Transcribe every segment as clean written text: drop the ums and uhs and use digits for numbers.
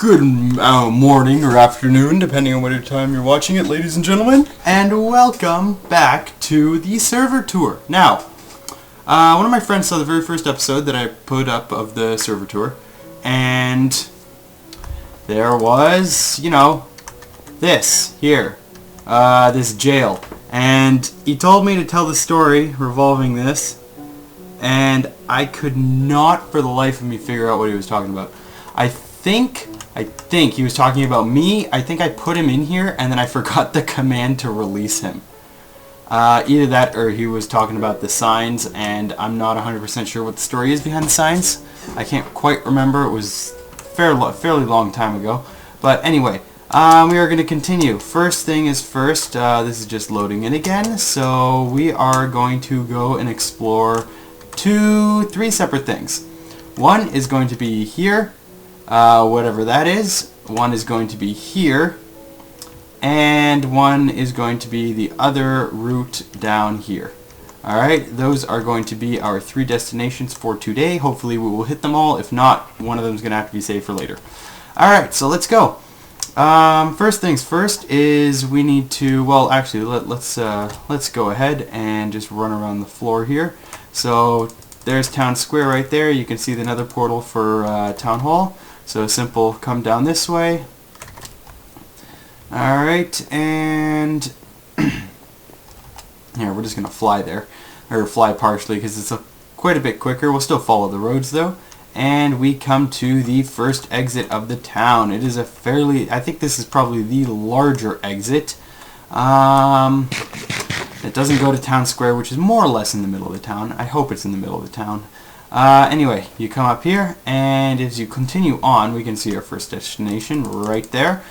Good morning or afternoon, depending on what time you're watching it, ladies and gentlemen, and welcome back to the server tour. Now, one of my friends saw the very first episode that I put up of the server tour, and there was, this here, this jail, and he told me to tell the story revolving this, and I could not for the life of me figure out what he was talking about. I think he was talking about me. I think I put him in here and then I forgot the command to release him. Either that or he was talking about the signs, and I'm not 100% sure what the story is behind the signs. I can't quite remember. It was fairly long time ago. But anyway, we are going to continue. First thing is first, this is just loading in again. So we are going to go and explore three separate things. One is going to be here. Whatever that is. One is going to be here, and one is going to be the other route down here. Alright, those are going to be our three destinations for today. Hopefully we will hit them all. If not, one of them is going to have to be saved for later. Alright, so let's go. First things first is we need to, well actually let's go ahead and just run around the floor here. So there's Town Square right there. You can see the nether portal for Town Hall. So simple, come down this way. Alright, and here, we're just going to fly there. Or fly partially because it's quite a bit quicker. We'll still follow the roads though. And we come to the first exit of the town. It is a fairly, I think this is probably the larger exit. It doesn't go to Town Square, which is more or less in the middle of the town. I hope it's in the middle of the town. Anyway, you come up here, and as you continue on, we can see our first destination right there.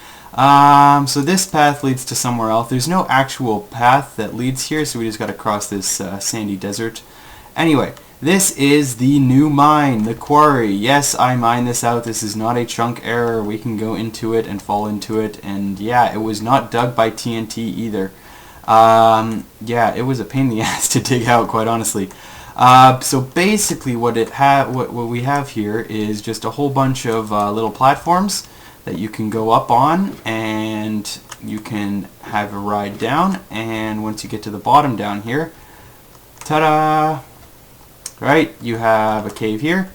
So this path leads to somewhere else. There's no actual path that leads here, so we just got to cross this sandy desert. Anyway, this is the new mine, the quarry. Yes, I mined this out. This is not a chunk error. We can go into it and fall into it, and yeah, it was not dug by TNT either. Yeah, it was a pain in the ass to dig out, quite honestly. So basically what we have here is just a whole bunch of little platforms that you can go up on, and you can have a ride down, and once you get to the bottom down here, ta-da! Right, you have a cave here.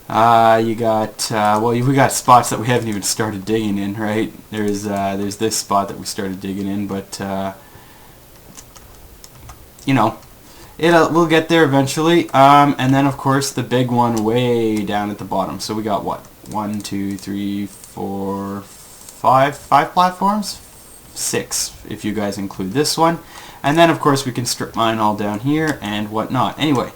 You got, we got spots that we haven't even started digging in, right? There's this spot that we started digging in, but, we'll get there eventually, and then of course the big one way down at the bottom. So we got what? 1, 2, 3, 4, 5 platforms? 6 if you guys include this one. And then of course we can strip mine all down here and whatnot. Anyway,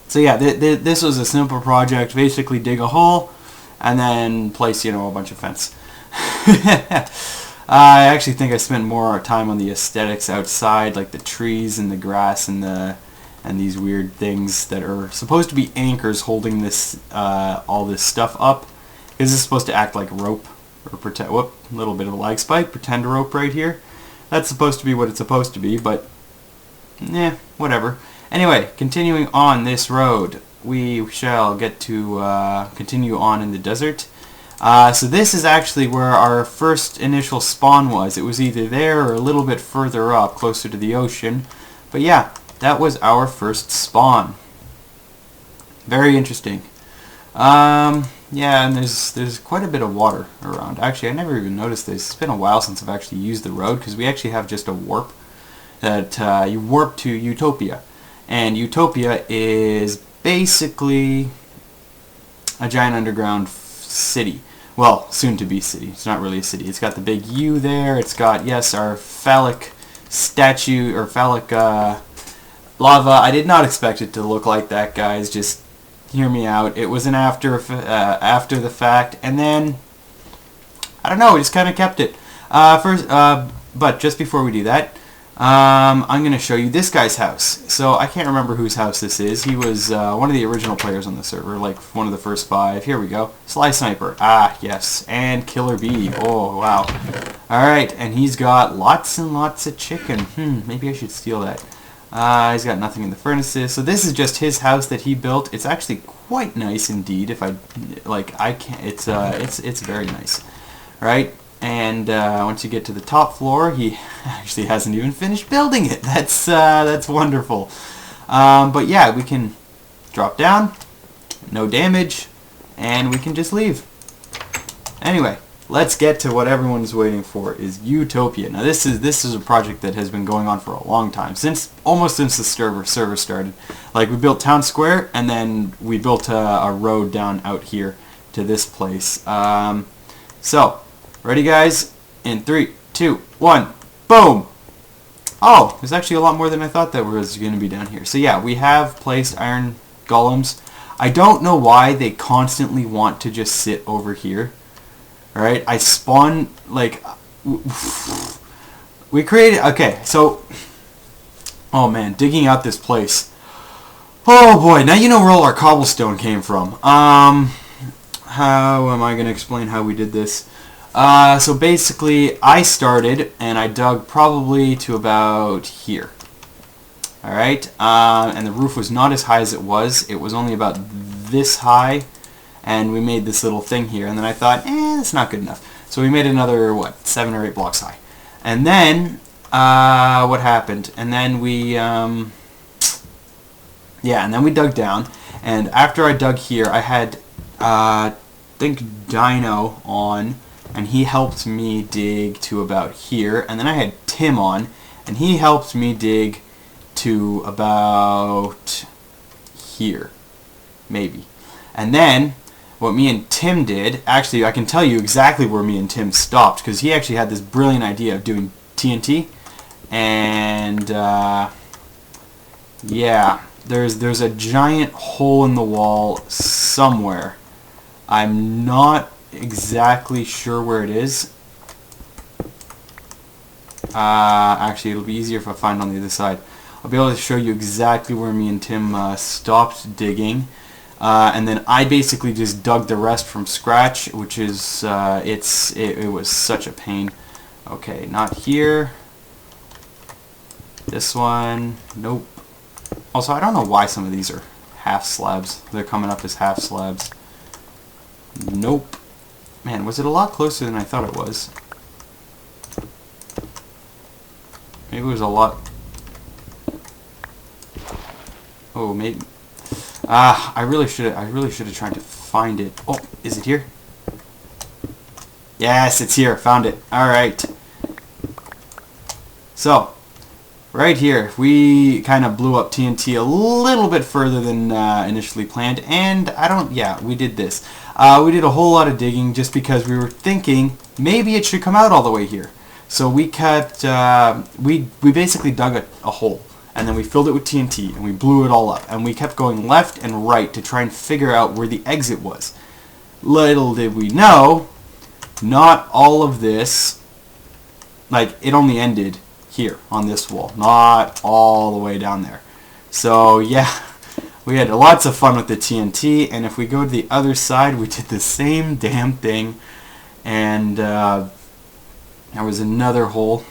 so yeah, this was a simple project. Basically dig a hole and then place, a bunch of fence. I actually think I spent more time on the aesthetics outside, like the trees and the grass and these weird things that are supposed to be anchors holding this all this stuff up. Because it's supposed to act like rope or pretend. Whoop, a little bit of a lag spike. Pretend rope right here. That's supposed to be what it's supposed to be, but whatever. Anyway, continuing on this road, we shall get to continue on in the desert. So this is actually where our first initial spawn was. It was either there or a little bit further up, closer to the ocean. But yeah, that was our first spawn. Very interesting. Yeah, and there's quite a bit of water around. Actually, I never even noticed this. It's been a while since I've actually used the road, because we actually have just a warp that you warp to Utopia. And Utopia is basically a giant underground city. Well, soon to be city. It's not really a city. It's got the big U there. It's got, yes, our phallic statue, or phallic lava. I did not expect it to look like that, guys. Just hear me out. It was an after the fact, and then I don't know. We just kind of kept it. But just before we do that, I'm going to show you this guy's house. So I can't remember whose house this is. He was one of the original players on the server, like one of the first 5. Here we go. Sly Sniper. Ah, yes. And Killer Bee. Oh, wow. Alright, and he's got lots and lots of chicken. Maybe I should steal that. He's got nothing in the furnaces. So this is just his house that he built. It's actually quite nice indeed. If I like, I can't. It's very nice, right? And once you get to the top floor, he actually hasn't even finished building it. That's wonderful. But yeah, we can drop down, no damage, and we can just leave. Anyway, let's get to what everyone's waiting for, is Utopia. Now this is a project that has been going on for a long time, almost since the server started. Like, we built Town Square, and then we built a road down out here to this place. So, ready guys? In 3, 2, 1, boom! Oh, there's actually a lot more than I thought that was going to be down here. So yeah, we have placed iron golems. I don't know why they constantly want to just sit over here. Alright, I spawn, like, we created, okay, so, oh man, digging out this place. Oh boy, now you know where all our cobblestone came from. How am I going to explain how we did this? So basically, I started, and I dug probably to about here. Alright, and the roof was not as high as it was. It was only about this high, and we made this little thing here, and then I thought, that's not good enough. So we made another, what, 7 or 8 blocks high. And then, what happened? And then we, yeah, and then we dug down, and after I dug here, I had, I think Dino on, and he helped me dig to about here, and then I had Tim on, and he helped me dig to about here, maybe. And then, what me and Tim did, actually I can tell you exactly where me and Tim stopped, because he actually had this brilliant idea of doing TNT, and yeah, there's a giant hole in the wall somewhere. I'm not exactly sure where it is. Actually, it'll be easier if I find on the other side. I'll be able to show you exactly where me and Tim stopped digging. And then I basically just dug the rest from scratch, which is, it was such a pain. Okay, not here. This one, nope. Also, I don't know why some of these are half slabs. They're coming up as half slabs. Nope. Man, was it a lot closer than I thought it was? Maybe it was a lot... Oh, maybe... I really should have tried to find it. Oh, is it here? Yes, it's here. Found it. Alright. So, right here, we kind of blew up TNT a little bit further than initially planned, and we did this. We did a whole lot of digging just because we were thinking maybe it should come out all the way here. So we kept, we basically dug a hole, and then we filled it with TNT, and we blew it all up, and we kept going left and right to try and figure out where the exit was. Little did we know, not all of this, like, it only ended here on this wall, not all the way down there. So yeah, we had lots of fun with the TNT, and if we go to the other side, we did the same damn thing, and there was another hole.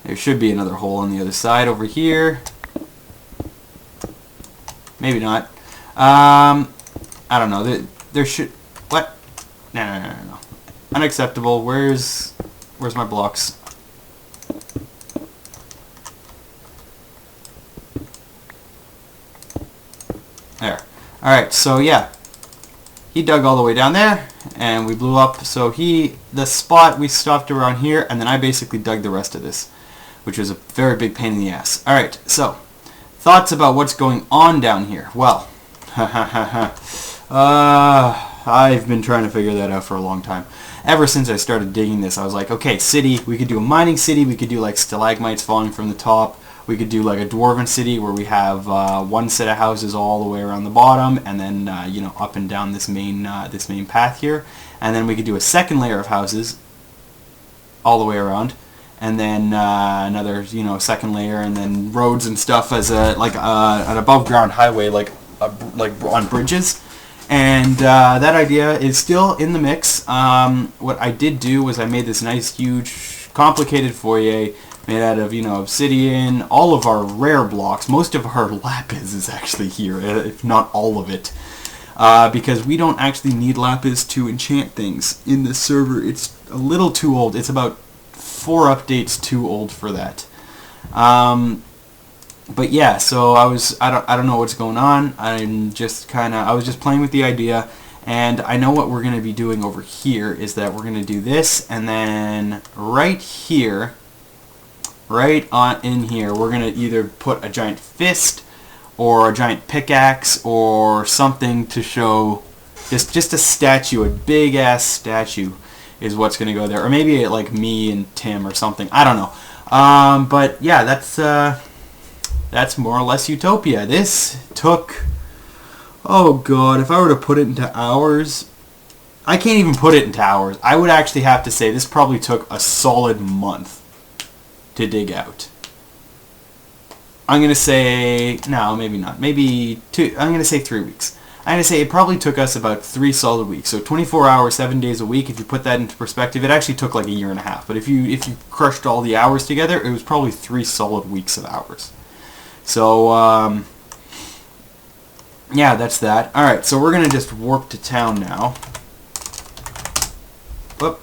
There should be another hole on the other side over here. Maybe not. I don't know. There should... What? No. Unacceptable. Where's my blocks? There. Alright, so yeah. He dug all the way down there, and we blew up. So the spot, we stopped around here, and then I basically dug the rest of this, which was a very big pain in the ass. Alright, so, thoughts about what's going on down here. Well, I've been trying to figure that out for a long time. Ever since I started digging this, I was like, okay, city, we could do a mining city, we could do like stalagmites falling from the top, we could do like a dwarven city where we have one set of houses all the way around the bottom, and then you know, up and down this main path here, and then we could do a second layer of houses all the way around, and then another, you know, second layer, and then roads and stuff as an above ground highway, like on bridges. And that idea is still in the mix. What I did do was I made this nice, huge, complicated foyer made out of, obsidian, all of our rare blocks. Most of our lapis is actually here, if not all of it. Because we don't actually need lapis to enchant things in this server. It's a little too old. It's about 4 updates too old for that. But yeah, so I don't know what's going on. I was just playing with the idea, and I know what we're going to be doing over here is that we're going to do this, and then right here, right on in here, we're going to either put a giant fist or a giant pickaxe or something to show just a statue, a big ass statue is what's going to go there, or maybe like me and Tim or something. I don't know. But yeah, that's more or less Utopia. This took, oh god, if I were to put it into hours, I can't even put it into hours. I would actually have to say this probably took a solid month to dig out. I'm going to say, no, maybe not. Maybe 2, I'm going to say 3 weeks. I'm going to say it probably took us about 3 solid weeks. So 24 hours, 7 days a week. If you put that into perspective, it actually took like a year and a half. But if you crushed all the hours together, it was probably 3 solid weeks of hours. So, yeah, that's that. Alright, so we're going to just warp to town now. Whoop,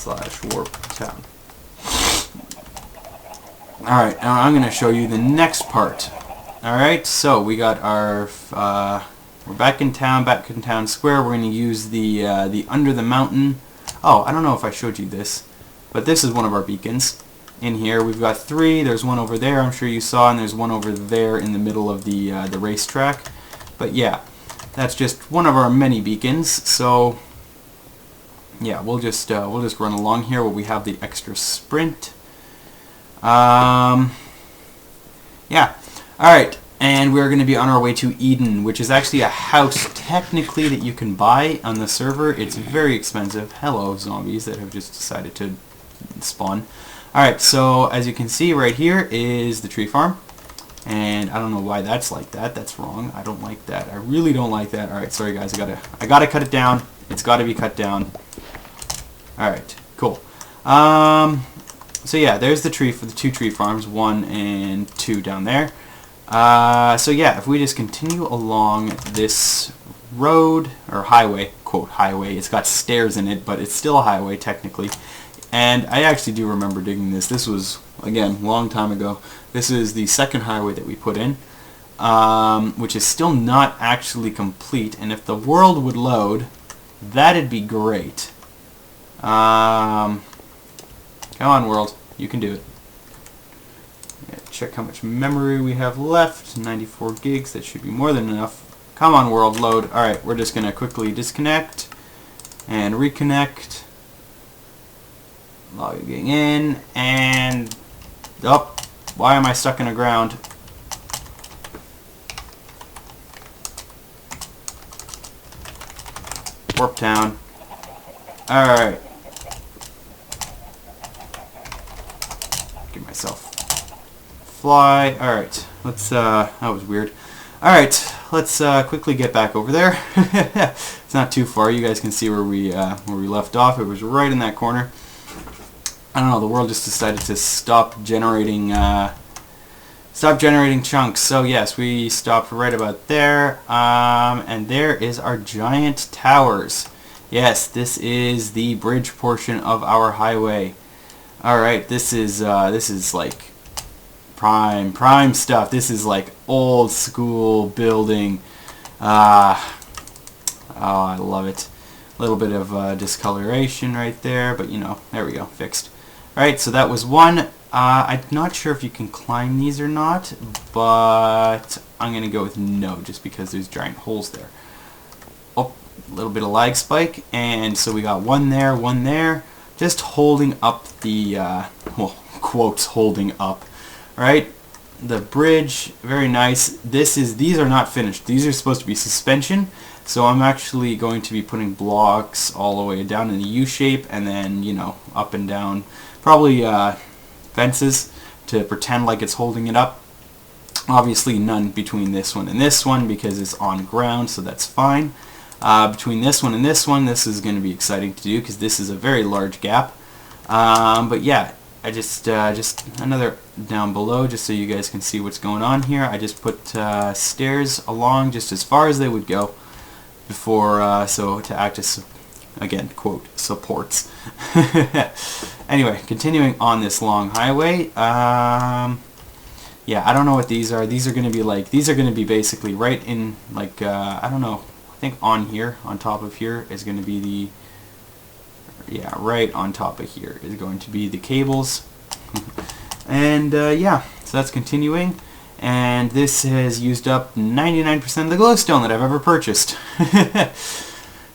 / warp town. Alright, now I'm going to show you the next part. Alright, so we got our, we're back in town square. We're going to use the under the mountain. Oh, I don't know if I showed you this, but this is one of our beacons. In here we've got 3. There's one over there, I'm sure you saw, and there's one over there in the middle of the racetrack. But yeah, that's just one of our many beacons. So yeah, we'll just run along here where we have the extra sprint. Yeah, all right, and we're going to be on our way to Eden, which is actually a house technically that you can buy on the server. It's very expensive. Hello, zombies that have just decided to spawn. Alright, so as you can see right here is the tree farm, and I don't know why that's like that. That's wrong. I don't like that. I really don't like that. Alright, sorry guys, I gotta cut it down. It's gotta be cut down. Alright, cool. So yeah, there's the tree for the 2 tree farms, 1 and 2 down there. So yeah, if we just continue along this road, or highway, quote highway, it's got stairs in it, but it's still a highway technically. And I actually do remember digging this. This was, again, a long time ago. This is the second highway that we put in, which is still not actually complete. And if the world would load, that'd be great. Come on, world. You can do it. Yeah, check how much memory we have left. 94 gigs. That should be more than enough. Come on, world, load. Alright, we're just going to quickly disconnect and reconnect. Logging in, and oh, why am I stuck in the ground? Warp town. Alright. Give myself fly. Alright, let's that was weird. Alright, let's quickly get back over there. It's not too far. You guys can see where we left off. It was right in that corner. I don't know, the world just decided to stop generating chunks. So yes, we stopped right about there, and there is our giant towers. Yes, this is the bridge portion of our highway. All right, this is like prime stuff. This is like old school building. Oh, I love it. A little bit of discoloration right there, but you know, there we go, fixed. Alright, so that was one. I'm not sure if you can climb these or not, but I'm going to go with no, just because there's giant holes there. Oh, a little bit of lag spike, and so we got one there, just holding up the, well, quotes holding up. Alright, the bridge, very nice. These are not finished. These are supposed to be suspension. So I'm actually going to be putting blocks all the way down in the U shape, and then, you know, up and down, probably fences to pretend like it's holding it up. Obviously none between this one and this one because it's on ground, so that's fine. Between this one and this one, this is going to be exciting to do because this is a very large gap. But yeah, I just another down below, just so you guys can see what's going on here. I just put stairs along just as far as they would go before, so to act as, again, quote, supports. Anyway, continuing on this long highway. Yeah, I don't know what these are. These are going to be like, these are going to be basically right in, like, I don't know, I think on here, on top of here is going to be the, yeah, right on top of here is going to be the cables. And yeah, so that's continuing. And this has used up 99% of the glowstone that I've ever purchased.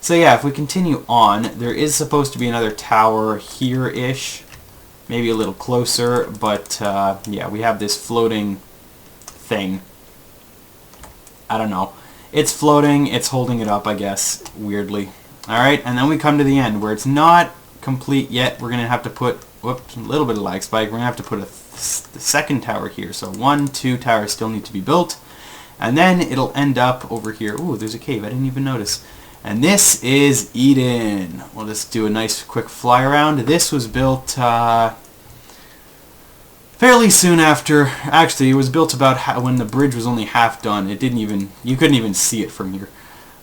So yeah, if we continue on, there is supposed to be another tower here-ish. Maybe a little closer, but yeah, we have this floating thing. I don't know. It's floating, it's holding it up, I guess, weirdly. Alright, and then we come to the end, where it's not complete yet. We're going to have to put, whoops, a little bit of lag spike. We're going to have to put the second tower here. So 1, 2 towers still need to be built. And then it'll end up over here. Ooh, there's a cave. I didn't even notice. And this is Eden. We'll just do a nice quick fly around. This was built fairly soon after. Actually, it was built about when the bridge was only half done. It didn't even, you couldn't even see it from here.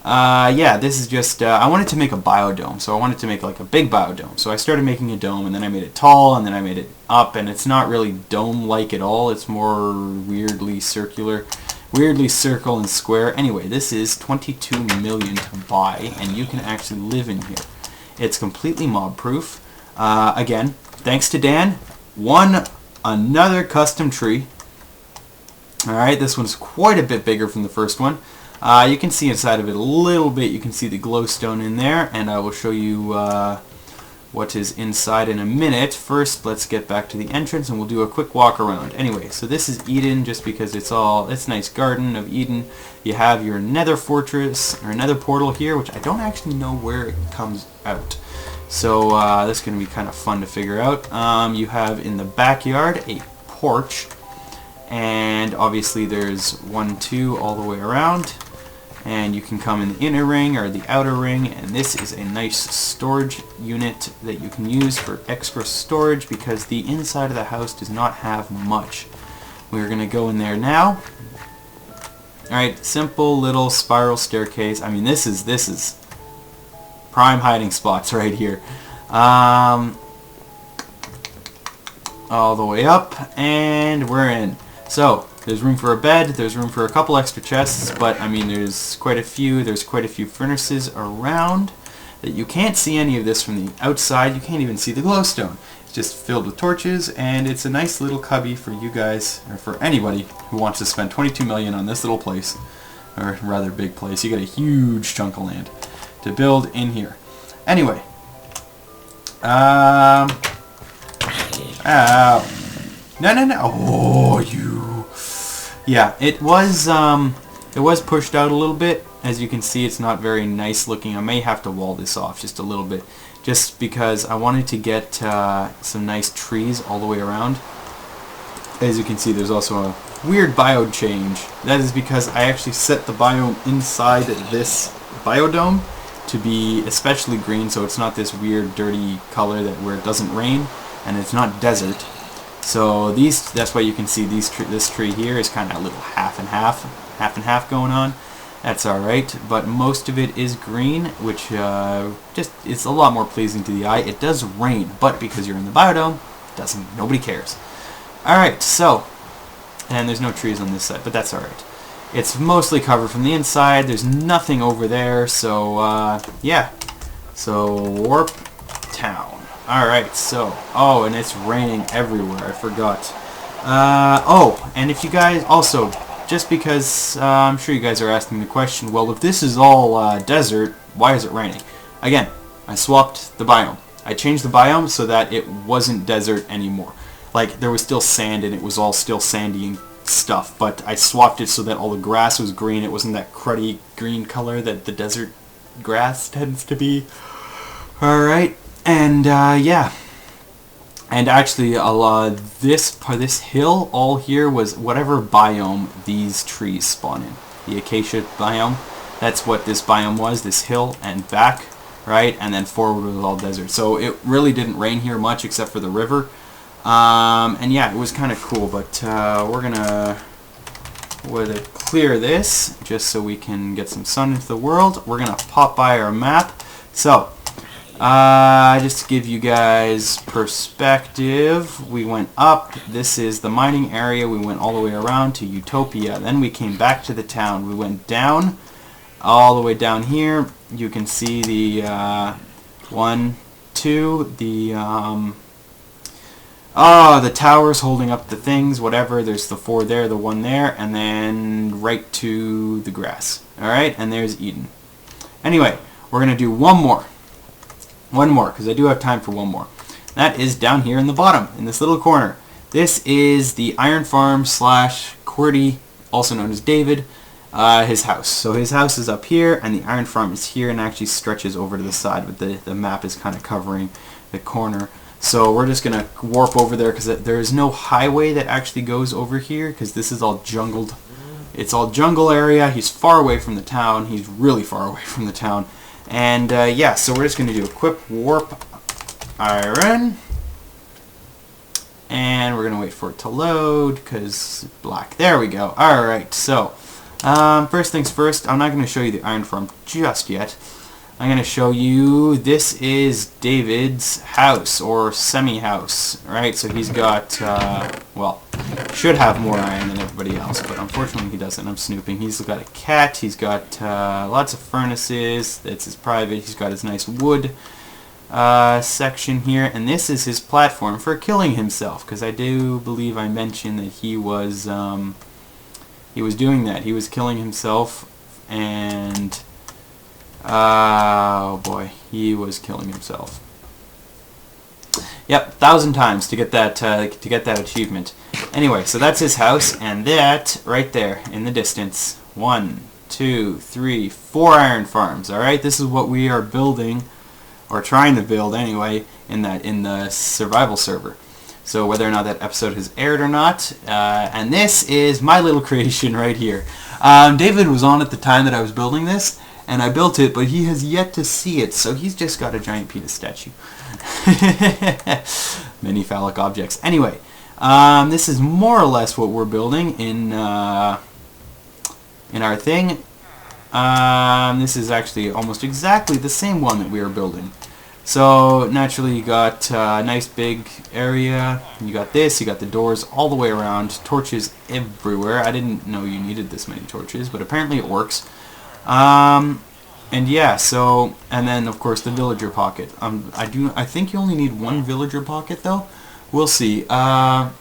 Yeah, this is just, I wanted to make a biodome, so I wanted to make like a big biodome. So I started making a dome, and then I made it tall, and then I made it up, and it's not really dome-like at all. It's more weirdly circular, weirdly circle and square. Anyway, this is 22 million to buy, and you can actually live in here. It's completely mob-proof. Again, thanks to Dan, won another custom tree. Alright, this one's quite a bit bigger from the first one. You can see inside of it a little bit. You can see the glowstone in there, and I will show you what is inside in a minute. First, let's get back to the entrance, and we'll do a quick walk around. Anyway, so this is Eden, just because it's nice garden of Eden. You have your nether fortress, or nether portal here, which I don't actually know where it comes out. So this is going to be kind of fun to figure out. You have in the backyard a porch, and obviously there's 1, 2 all the way around. And you can come in the inner ring or the outer ring, and this is a nice storage unit that you can use for extra storage because the inside of the house does not have much. We're going to go in there now. Alright, simple little spiral staircase. I mean, this is prime hiding spots right here. All the way up, and we're in. So, there's room for a bed, there's room for a couple extra chests, but I mean there's quite a few furnaces around that you can't see any of this from the outside. You can't even see the glowstone. It's just filled with torches, and it's a nice little cubby for you guys, or for anybody who wants to spend 22 million on this little place, or rather big place. You get a huge chunk of land to build in here. Anyway, ow. No. Oh, you. Yeah, it was pushed out a little bit. As you can see, it's not very nice looking. I may have to wall this off just a little bit, just because I wanted to get some nice trees all the way around. As you can see, there's also a weird biome change. That is because I actually set the biome inside this biodome to be especially green, so it's not this weird dirty color where it doesn't rain, and it's not desert. So that's why you can see this tree here is kind of a little half and half going on. That's alright, but most of it is green, which just is a lot more pleasing to the eye. It does rain, but because you're in the biodome, nobody cares. Alright, so, and there's no trees on this side, but that's alright. It's mostly covered from the inside. There's nothing over there, so yeah. So warp town. Alright, so, oh, and it's raining everywhere, I forgot. Oh, and if you guys, also, just because I'm sure you guys are asking the question, well, if this is all desert, why is it raining? Again, I swapped the biome. I changed the biome so that it wasn't desert anymore. Like, there was still sand and it was all still sandy and stuff, but I swapped it so that all the grass was green. It wasn't that cruddy green color that the desert grass tends to be. Alright. And yeah, and actually this hill all here was whatever biome these trees spawn in. The acacia biome, that's what this biome was, this hill and back, right? And then forward was all desert. So it really didn't rain here much except for the river. And yeah, it was kind of cool, but we're gonna clear this just so we can get some sun into the world. We're gonna pop by our map. So just to give you guys perspective, we went up. This is the mining area. We went all the way around to Utopia. Then we came back to the town. We went down, all the way down here. You can see the 1, 2, the towers holding up the things, whatever. There's the 4 there, the 1 there, and then right to the grass. Alright, and there's Eden. Anyway, we're going to do one more, because I do have time for one more. That is down here in the bottom, in this little corner. This is the Iron Farm / QWERTY, also known as David, his house. So his house is up here, and the Iron Farm is here, and actually stretches over to the side, but the map is kind of covering the corner. So we're just going to warp over there, because there is no highway that actually goes over here, because this is all jungled. It's all jungle area. He's far away from the town. He's really far away from the town. And yeah, so we're just going to do a quick warp iron. And we're going to wait for it to load, because black. There we go. Alright, so first things first, I'm not going to show you the Iron Farm just yet. I'm going to show you, this is David's house, or semi-house, right? So he's got, well, should have more iron than everybody else, but unfortunately he doesn't. I'm snooping. He's got a cat, he's got lots of furnaces, that's his private, he's got his nice wood section here, and this is his platform for killing himself, because I do believe I mentioned that he was doing that. He was killing himself, and oh boy, he was killing himself. Yep, 1,000 times to get that achievement. Anyway, so that's his house, and that right there in the distance, 1, 2, 3, 4 iron farms. All right, this is what we are building, or trying to build anyway, in the survival server. So whether or not that episode has aired or not, and this is my little creation right here. David was on at the time that I was building this, and I built it, but he has yet to see it, so he's just got a giant penis statue. Many phallic objects. Anyway, this is more or less what we're building in our thing. This is actually almost exactly the same one that we were building. So naturally you got a nice big area, you got this, you got the doors all the way around, torches everywhere. I didn't know you needed this many torches, but apparently it works. And yeah, so, and then of course the villager pocket. I think you only need 1 villager pocket though. We'll see. We might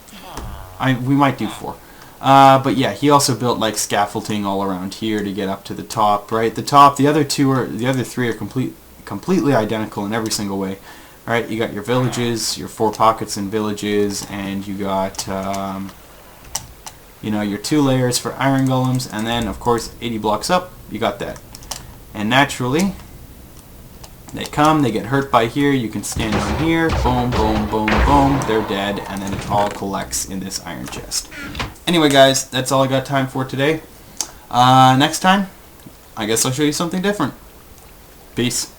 do 4. But yeah, he also built like scaffolding all around here to get up to the top, right? The other 3 are completely identical in every single way. All right, you got your villages, your 4 pockets in villages, and you got you know, your 2 layers for iron golems, and then of course 80 blocks up, you got that. And naturally, they come, they get hurt by here, you can stand on here, boom, boom, boom, boom, they're dead, and then it all collects in this iron chest. Anyway guys, that's all I got time for today. Next time, I guess I'll show you something different. Peace.